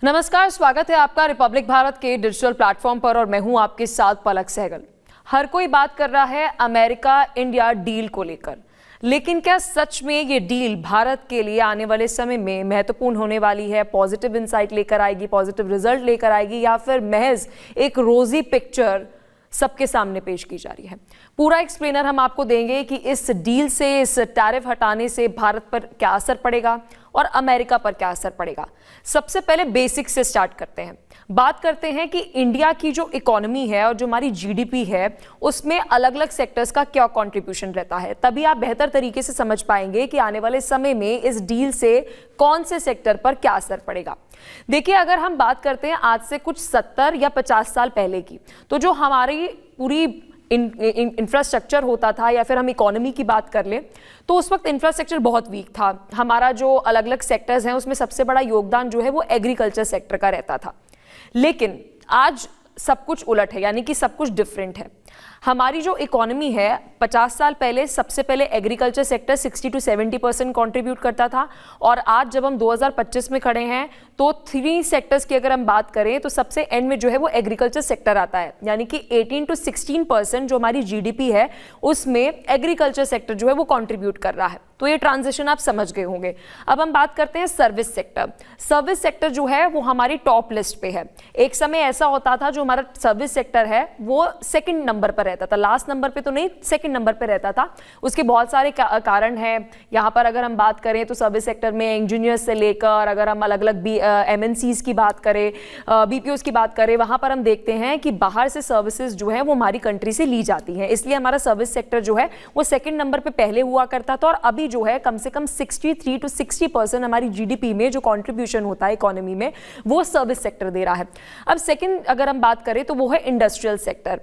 नमस्कार, स्वागत है आपका रिपब्लिक भारत के डिजिटल प्लेटफॉर्म पर और मैं हूं आपके साथ पलक सहगल। हर कोई बात कर रहा है अमेरिका इंडिया डील को लेकर, लेकिन क्या सच में ये डील भारत के लिए आने वाले समय में महत्वपूर्ण होने वाली है? पॉजिटिव इंसाइट लेकर आएगी, पॉजिटिव रिजल्ट लेकर आएगी, या फिर महज एक रोजी पिक्चर सबके सामने पेश की जा रही है? पूरा एक्सप्लेनर हम आपको देंगे कि इस डील से, इस टैरिफ हटाने से भारत पर क्या असर पड़ेगा और अमेरिका पर क्या असर पड़ेगा। सबसे पहले बेसिक से स्टार्ट करते हैं। बात करते हैं कि इंडिया की जो इकोनॉमी है और जो हमारी जीडीपी है उसमें अलग अलग सेक्टर्स का क्या कंट्रीब्यूशन रहता है। तभी आप बेहतर तरीके से समझ पाएंगे कि आने वाले समय में इस डील से कौन से सेक्टर पर क्या असर पड़ेगा। देखिए, अगर हम बात करते हैं आज से कुछ 70 या 50 साल पहले की, तो जो हमारी पूरी इंफ्रास्ट्रक्चर होता था, या फिर हम इकोनॉमी की बात कर लें, तो उस वक्त इंफ्रास्ट्रक्चर बहुत वीक था। हमारा जो अलग अलग सेक्टर्स हैं उसमें सबसे बड़ा योगदान जो है वो एग्रीकल्चर सेक्टर का रहता था। लेकिन आज सब कुछ उलट है, यानी कि सब कुछ डिफरेंट है। हमारी जो इकोनॉमी है 50 साल पहले सबसे पहले एग्रीकल्चर सेक्टर 60 to 70% कंट्रीब्यूट करता था, और आज जब हम 2025 में खड़े हैं तो 3 सेक्टर्स की अगर हम बात करें तो सबसे एंड में जो है वो एग्रीकल्चर सेक्टर आता है, यानी कि 18 to 16% जो हमारी जीडीपी है उसमें एग्रीकल्चर सेक्टर जो है वो कंट्रीब्यूट कर रहा है। तो ये ट्रांजिशन आप समझ गए होंगे। अब हम बात करते हैं सर्विस सेक्टर। सर्विस सेक्टर जो है वो हमारी टॉप लिस्ट पे है। एक समय ऐसा होता था जो हमारा सर्विस सेक्टर है वो सेकंड नंबर पर रहता था, लास्ट नंबर पे तो नहीं, सेकंड नंबर पे रहता था। उसके बहुत सारे कारण हैं। यहाँ पर अगर हम बात करें तो सर्विस सेक्टर में इंजीनियर्स से लेकर, अगर हम अलग अलग एमएनसीज की बात करें, बीपीओज की बात करें, वहाँ पर हम देखते हैं कि बाहर से सर्विसेज जो है वो हमारी कंट्री से ली जाती हैं। इसलिए हमारा सर्विस सेक्टर जो है वो सेकंड नंबर पे पहले हुआ करता था, और अभी जो है कम से कम 63 to 60% हमारी जीडीपी में जो कंट्रीब्यूशन होता है इकोनॉमी में वो सर्विस सेक्टर दे रहा है। अब सेकंड अगर हम बात करें तो वो है इंडस्ट्रियल सेक्टर,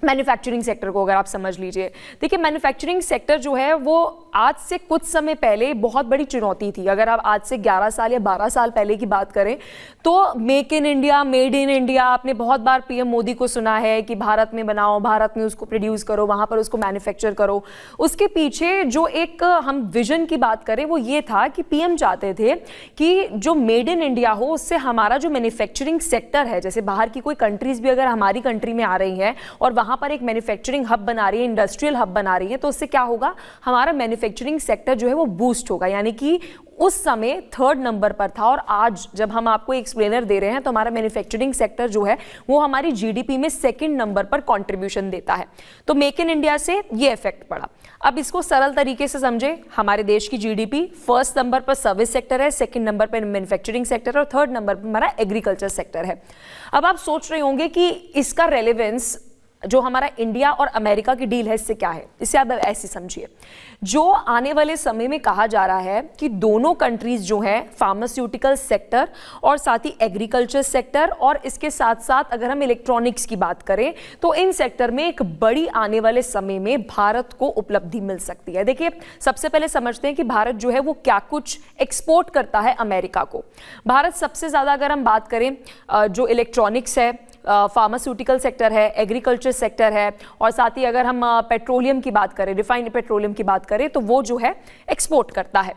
मैन्युफैक्चरिंग सेक्टर को अगर आप समझ लीजिए। देखिए, मैन्युफैक्चरिंग सेक्टर जो है वो आज से कुछ समय पहले बहुत बड़ी चुनौती थी। अगर आप आज से 11 साल या 12 साल पहले की बात करें तो make in India, made in India, आपने बहुत बार पीएम मोदी को सुना है कि भारत में बनाओ, भारत में उसको प्रोड्यूस करो, वहाँ पर उसको मैन्युफैक्चर करो। उसके पीछे जो एक हम विजन की बात करें वो ये था कि पीएम चाहते थे कि जो मेड इन इंडिया हो उससे हमारा जो मैन्युफैक्चरिंग सेक्टर है, जैसे बाहर की कोई कंट्रीज भी अगर हमारी कंट्री में आ रही हैं और वहाँ पर एक मैन्युफैक्चरिंग हब बना रही है, इंडस्ट्रियल हब बना रही है, तो उससे क्या होगा, हमारा मैन्युफैक्चरिंग सेक्टर जो है वो बूस्ट होगा। यानी कि उस समय 3rd नंबर पर था, और आज जब हम आपको एक्सप्लेनर दे रहे हैं तो हमारा मैन्युफैक्चरिंग सेक्टर जो है वो हमारी जीडीपी में 2nd नंबर पर कंट्रीब्यूशन देता है। तो मेक इन इंडिया से ये इफेक्ट पड़ा। अब इसको सरल तरीके से समझे, हमारे देश की जीडीपी 1st नंबर पर सर्विस सेक्टर है, 2nd नंबर पर मैन्युफैक्चरिंग सेक्टर, और 3rd नंबर पर हमारा एग्रीकल्चर सेक्टर है। अब आप सोच रहे होंगे कि इसका रेलेवेंस जो हमारा इंडिया और अमेरिका की डील है इससे क्या है। इसे आप ऐसे समझिए, जो आने वाले समय में कहा जा रहा है कि दोनों कंट्रीज जो हैं फार्मास्यूटिकल सेक्टर और साथ ही एग्रीकल्चर सेक्टर, और इसके साथ साथ अगर हम इलेक्ट्रॉनिक्स की बात करें तो इन सेक्टर में एक बड़ी आने वाले समय में भारत को उपलब्धि मिल सकती है। देखिए, सबसे पहले समझते हैं कि भारत जो है वो क्या कुछ एक्सपोर्ट करता है अमेरिका को। भारत सबसे ज़्यादा अगर हम बात करें जो इलेक्ट्रॉनिक्स है, फार्मास्यूटिकल सेक्टर है, एग्रीकल्चर सेक्टर है, और साथ ही अगर हम पेट्रोलियम की बात करें, रिफाइंड पेट्रोलियम की बात करें, तो वो जो है एक्सपोर्ट करता है।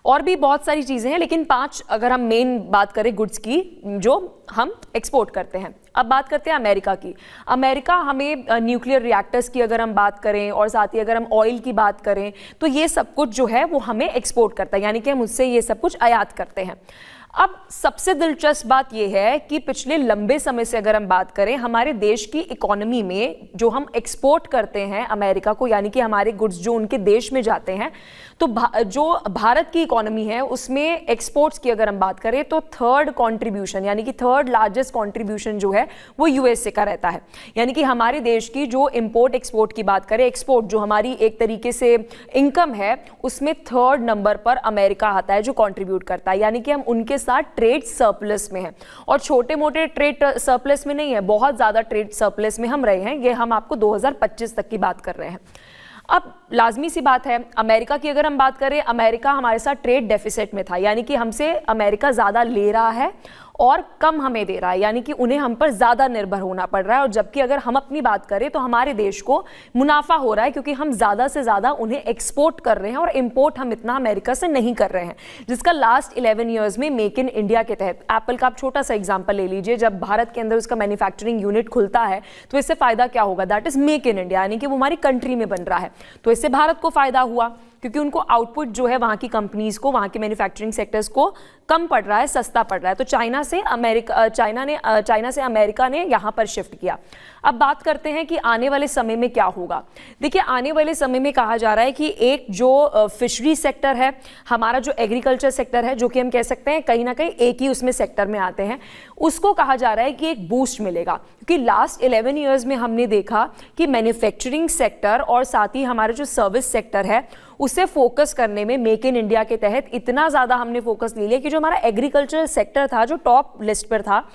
और भी बहुत सारी चीज़ें हैं, लेकिन 5 अगर हम मेन बात करें गुड्स की जो हम एक्सपोर्ट करते हैं। अब बात करते हैं अमेरिका की। अमेरिका हमें न्यूक्लियर रिएक्टर्स की अगर हम बात करें, और साथ ही अगर हम ऑयल की बात करें, तो ये सब कुछ जो है वो हमें एक्सपोर्ट करता है, यानी कि हम उससे ये सब कुछ आयात करते हैं। अब सबसे दिलचस्प बात यह है कि पिछले लंबे समय से अगर हम बात करें, हमारे देश की इकोनॉमी में जो हम एक्सपोर्ट करते हैं अमेरिका को, यानी कि हमारे गुड्स जो उनके देश में जाते हैं, तो जो भारत की इकोनॉमी है उसमें एक्सपोर्ट्स की अगर हम बात करें तो 3rd कंट्रीब्यूशन, यानी कि 3rd लार्जेस्ट कंट्रीब्यूशन जो है वो यूएसए का रहता है। यानी कि हमारे देश की जो इंपोर्ट एक्सपोर्ट की बात करें, एक्सपोर्ट जो हमारी एक तरीके से इनकम है, उसमें 3rd नंबर पर अमेरिका आता है जो कंट्रीब्यूट करता है। यानी कि हम उनके साथ ट्रेड सरप्लस में है, और छोटे मोटे ट्रेड सरप्लस में नहीं है, बहुत ज्यादा ट्रेड सरप्लस में हम रहे हैं। ये हम आपको 2025 तक की बात कर रहे हैं। अब लाजमी सी बात है, अमेरिका की अगर हम बात करें, अमेरिका हमारे साथ ट्रेड डेफिसिट में था, यानी कि हमसे अमेरिका ज़्यादा ले रहा है और कम हमें दे रहा है, यानी कि उन्हें हम पर ज़्यादा निर्भर होना पड़ रहा है। और जबकि अगर हम अपनी बात करें तो हमारे देश को मुनाफा हो रहा है, क्योंकि हम ज़्यादा से ज़्यादा उन्हें एक्सपोर्ट कर रहे हैं और इंपोर्ट हम इतना अमेरिका से नहीं कर रहे हैं, जिसका लास्ट 11 ईयर्स में मेक इन इंडिया के तहत, एप्पल का आप छोटा सा एग्जाम्पल ले लीजिए, जब भारत के अंदर उसका मैन्युफैक्चरिंग यूनिट खुलता है तो इससे फ़ायदा क्या होगा, that is make in India, यानी कि वो हमारी कंट्री में बन रहा है। तो इससे भारत को फ़ायदा हुआ, क्योंकि उनको आउटपुट जो है वहाँ की कंपनीज को, वहाँ के मैन्युफैक्चरिंग सेक्टर्स को कम पड़ रहा है, सस्ता पड़ रहा है। तो चाइना से अमेरिका ने यहाँ पर शिफ्ट किया। अब बात करते हैं कि आने वाले समय में क्या होगा। देखिए, आने वाले समय में कहा जा रहा है कि एक जो फिशरी सेक्टर है, हमारा जो एग्रीकल्चर सेक्टर है, जो कि हम कह सकते हैं कहीं ना कहीं एक ही उसमें सेक्टर में आते हैं, उसको कहा जा रहा है कि एक बूस्ट मिलेगा। क्योंकि लास्ट 11 ईयर्स में हमने देखा कि मैन्युफैक्चरिंग सेक्टर और साथ ही हमारा जो सर्विस सेक्टर है उसे फोकस करने में मेक इन इंडिया के तहत इतना ज़्यादा हमने फोकस ले लिया कि जो हमारा एग्रीकल्चर सेक्टर था, जो टॉप लिस्ट पर था,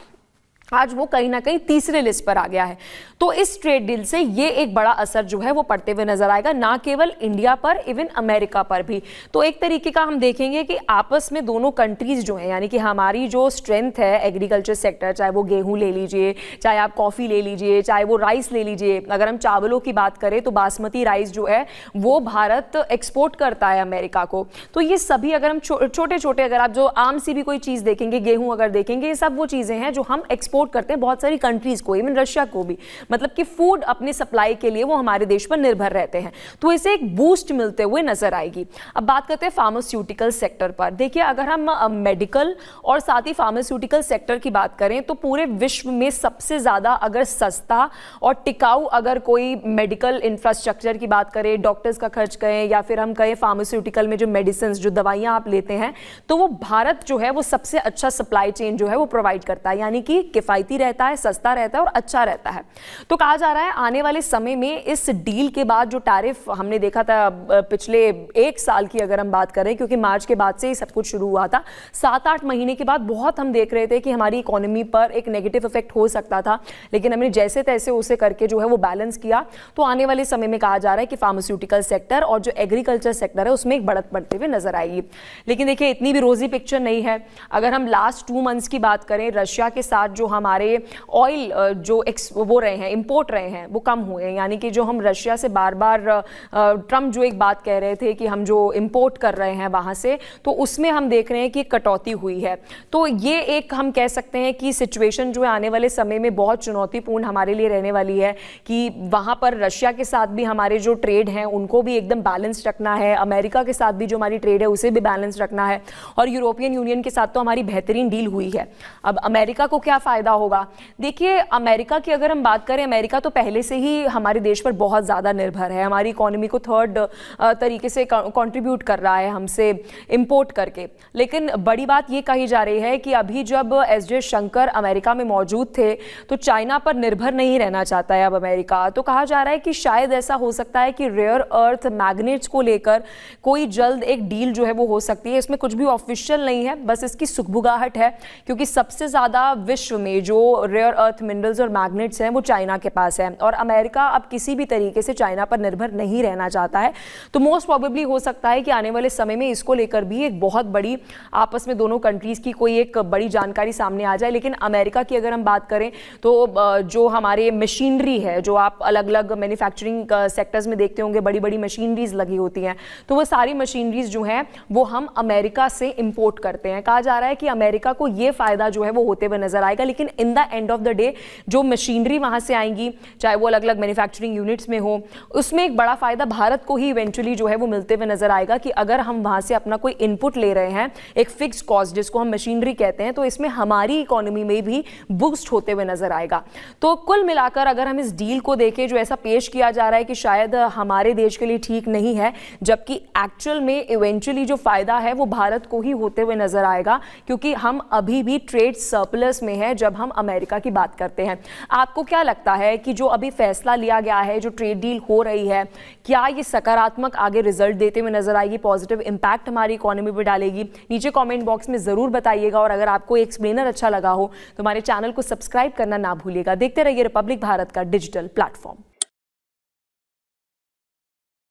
आज वो कहीं ना कहीं तीसरे लिस्ट पर आ गया है। तो इस ट्रेड डील से ये एक बड़ा असर जो है वो पड़ते हुए नजर आएगा, ना केवल इंडिया पर, इवन अमेरिका पर भी। तो एक तरीके का हम देखेंगे कि आपस में दोनों कंट्रीज जो हैं, यानी कि हमारी जो स्ट्रेंथ है एग्रीकल्चर सेक्टर, चाहे वो गेहूं ले लीजिए, चाहे आप कॉफ़ी ले लीजिए, चाहे वो राइस ले लीजिए, अगर हम चावलों की बात करें तो बासमती राइस जो है वो भारत एक्सपोर्ट करता है अमेरिका को। तो ये सभी अगर हम छोटे छोटे, अगर आप जो आम सी भी कोई चीज़ देखेंगे, गेहूँ अगर देखेंगे, ये सब वो चीज़ें हैं जो हम एक्सपोर्ट करते हैं बहुत सारी कंट्रीज को, इवन रशिया को भी, मतलब कि फूड अपनी सप्लाई के लिए वो हमारे देश पर निर्भर रहते हैं। तो इसे एक बूस्ट मिलते हुए नजर आएगी। अब बात करते हैं फार्मास्यूटिकल सेक्टर पर। देखिए, अगर हम मेडिकल और साथ ही फार्मास्यूटिकल सेक्टर की बात करें तो पूरे विश्व में सबसे ज्यादा अगर सस्ता और टिकाऊ अगर कोई मेडिकल इंफ्रास्ट्रक्चर की बात करें, डॉक्टर्स का खर्च कहें या फिर हम कहें फार्मास्यूटिकल में जो मेडिसिन, जो दवाइयां आप लेते हैं, तो वो भारत जो है वो सबसे अच्छा सप्लाई चेन जो है वो प्रोवाइड करता है, यानी कि किफायती रहता है, सस्ता रहता है और अच्छा रहता है। तो कहा जा रहा है आने वाले समय में इस डील के बाद जो टैरिफ हमने देखा था पिछले 1 साल की अगर हम बात करें, क्योंकि मार्च के बाद से ही सब कुछ शुरू हुआ था, 7-8 महीने के बाद बहुत हम देख रहे थे कि हमारी इकोनॉमी पर एक नेगेटिव इफेक्ट हो सकता था, लेकिन हमने जैसे तैसे उसे करके जो है वो बैलेंस किया। तो आने वाले समय में कहा जा रहा है कि फार्मास्यूटिकल सेक्टर और जो एग्रीकल्चर सेक्टर है उसमें एक बढ़त बढ़ते हुए नजर आएगी। लेकिन देखिए, इतनी भी रोजी पिक्चर नहीं है। अगर हम लास्ट 2 मंथ्स की बात करें, रशिया के साथ जो हमारे ऑयल जो वो रहे हैं, इंपोर्ट रहे हैं, वो कम हुए हैं, यानी कि जो हम रशिया से बार बार ट्रम्प जो एक बात कह रहे थे कि हम जो इंपोर्ट कर रहे हैं वहाँ से, तो उसमें हम देख रहे हैं कि कटौती हुई है। तो ये एक हम कह सकते हैं कि सिचुएशन जो है आने वाले समय में बहुत चुनौतीपूर्ण हमारे लिए रहने वाली है, कि वहाँ पर रशिया के साथ भी हमारे जो ट्रेड हैं उनको भी एकदम बैलेंस रखना है, अमेरिका के साथ भी जो हमारी ट्रेड है उसे भी बैलेंस रखना है, और यूरोपियन यूनियन के साथ तो हमारी बेहतरीन डील हुई है। अब अमेरिका को क्या फ़ायदा होगा? देखिए, अमेरिका की अगर हम बात करें, अमेरिका तो पहले से ही हमारे देश पर बहुत ज़्यादा निर्भर है, हमारी इकोनॉमी को थर्ड तरीके से कंट्रीब्यूट कर रहा है हमसे इंपोर्ट करके। लेकिन बड़ी बात ये कही जा रही है कि अभी जब एस जयशंकर अमेरिका में मौजूद थे तो चाइना पर निर्भर नहीं रहना चाहता है अब अमेरिका। तो कहा जा रहा है कि शायद ऐसा हो सकता है कि रेयर अर्थ मैग्नेट्स को लेकर कोई जल्द एक डील जो है वो हो सकती है। इसमें कुछ भी ऑफिशियल नहीं है, बस इसकी सुगबुगाहट है, क्योंकि सबसे ज़्यादा विश्व में जो रेयर अर्थ मिनरल्स और मैग्नेट्स हैं वो चाइना के पास है, और अमेरिका अब किसी भी तरीके से चाइना पर निर्भर नहीं रहना चाहता है। तो मोस्ट प्रोबेबली हो सकता है कि आने वाले समय में इसको लेकर भी एक बहुत बड़ी आपस में दोनों कंट्रीज़ की कोई एक बड़ी जानकारी सामने आ जाए। लेकिन अमेरिका की अगर हम बात करें तो जो हमारे मशीनरी है, जो आप अलग अलग मैन्युफैक्चरिंग सेक्टर्स में देखते होंगे, बड़ी बड़ी मशीनरीज लगी होती हैं, तो वो सारी मशीनरीज जो हैं वो हम अमेरिका से इंपोर्ट करते हैं। कहा जा रहा है कि अमेरिका को ये फ़ायदा जो है वो होते हुए नजर आएगा। लेकिन in the end of the day जो मशीनरी वहाँ से आएंगी, चाहे वो अलग अलग मैन्युफैक्चरिंग यूनिट्स में हो, उसमें एक बड़ा फ़ायदा भारत को ही इवेंचुअली जो है वो मिलते हुए नजर आएगा, कि अगर हम वहाँ से अपना कोई इनपुट ले रहे हैं, एक फिक्स कॉस्ट जिसको हम मशीनरी कहते हैं, तो इसमें हमारी इकोनॉमी में भी बूस्ट होते हुए नजर आएगा। तो कुल मिलाकर अगर हम इस डील को देखें, जो ऐसा पेश किया जा रहा है कि शायद हमारे देश के लिए ठीक नहीं है, जबकि एक्चुअल में इवेंचुअली जो फ़ायदा है वो भारत को ही होते हुए नजर आएगा, क्योंकि हम अभी भी ट्रेड सरप्लस में है जब हम अमेरिका की बात करते हैं। आपको क्या लगता है कि जो अभी फैसला लिया गया है, जो ट्रेड डील हो रही है, क्या ये सकारात्मक आगे रिजल्ट देते हुए नजर आएगी, पॉजिटिव इंपैक्ट हमारी इकोनॉमी पर डालेगी? नीचे कमेंट बॉक्स में ज़रूर बताइएगा, और अगर आपको एक्सप्लेनर अच्छा लगा हो तो हमारे चैनल को सब्सक्राइब करना ना भूलिएगा। देखते रहिए रिपब्लिक भारत का डिजिटल प्लेटफॉर्म।